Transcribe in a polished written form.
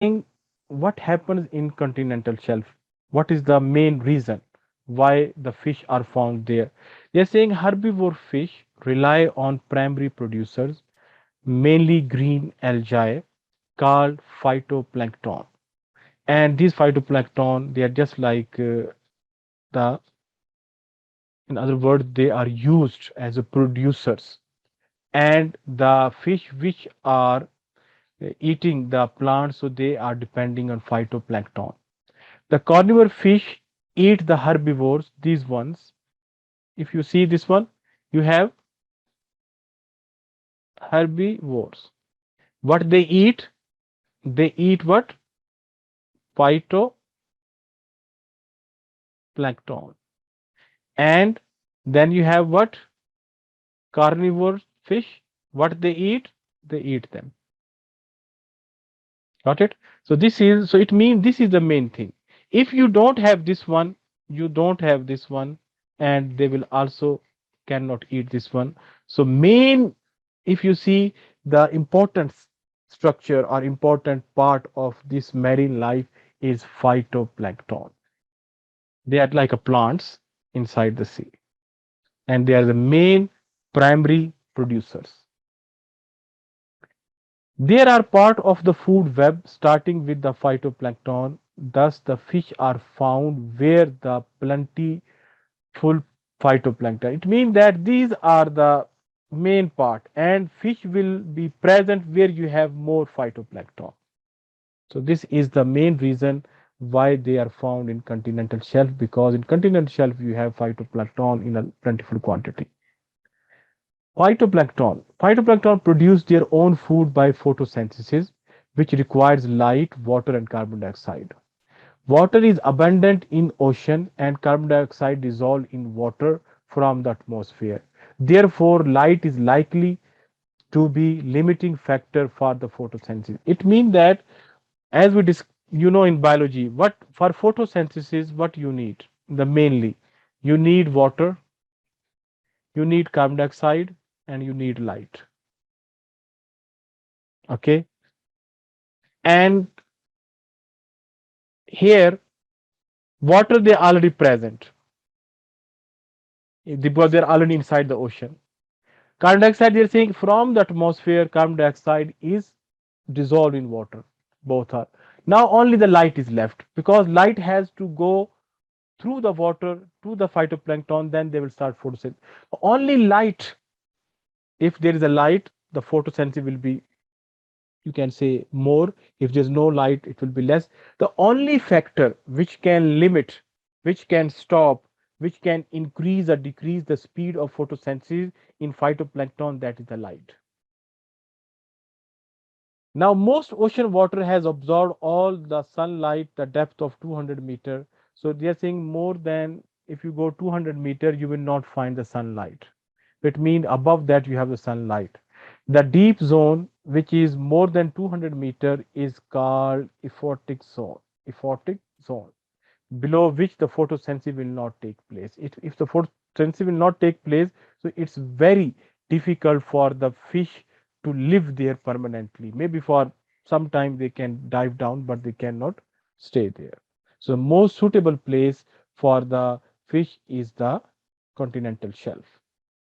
saying what happens in continental shelf? What is the main reason why the fish are found there? They're saying herbivore fish rely on primary producers, mainly green algae called phytoplankton. And these phytoplankton, they are just like the, in other words, they are used as a producers. And the fish which are eating the plants, so they are depending on phytoplankton. The carnivore fish eat the herbivores, these ones. If you see this one, you have herbivores. What they eat? They eat what? Phytoplankton. And then you have what? Carnivore fish. What they eat? They eat them. Got it? So this is, so it means this is the main thing. If you don't have this one, you don't have this one, and they will also cannot eat this one. So main, if you see the important structure or important part of this marine life is phytoplankton. They are like a plants inside the sea, and they are the main primary producers. They are part of the food web starting with the phytoplankton. Thus, the fish are found where the plentiful phytoplankton. It means that these are the main part, and fish will be present where you have more phytoplankton. So this is the main reason why they are found in continental shelf, because in continental shelf you have phytoplankton in a plentiful quantity. Phytoplankton produce their own food by photosynthesis, which requires light, water, and carbon dioxide. Water is abundant in ocean, and carbon dioxide dissolved in water from the atmosphere. Therefore, light is likely to be limiting factor for the photosynthesis. It means that, as we in biology, what for photosynthesis, what you need, the mainly you need water, you need carbon dioxide, and you need light. Okay, and here water they are already present because they're already inside the ocean. Carbon dioxide, they're saying from the atmosphere, carbon dioxide is dissolved in water. Both are. Now only the light is left, because light has to go through the water to the phytoplankton, then they will start photosynthesis. Only light, if there is a light, the photosynthesis will be, you can say, more. If there's no light, it will be less. The only factor which can limit, which can stop, which can increase or decrease the speed of photosynthesis in phytoplankton, that is the light. Now most ocean water has absorbed all the sunlight the depth of 200 meters. So they are saying more than, if you go 200 meters, you will not find the sunlight. It means above that you have the sunlight. The deep zone, which is more than 200 meters, is called ephotic zone. Ephotic zone, below which the photosynthesis will not take place. If the photosynthesis will not take place, so it's very difficult for the fish to live there permanently. Maybe for some time they can dive down, but they cannot stay there. So most suitable place for the fish is the continental shelf.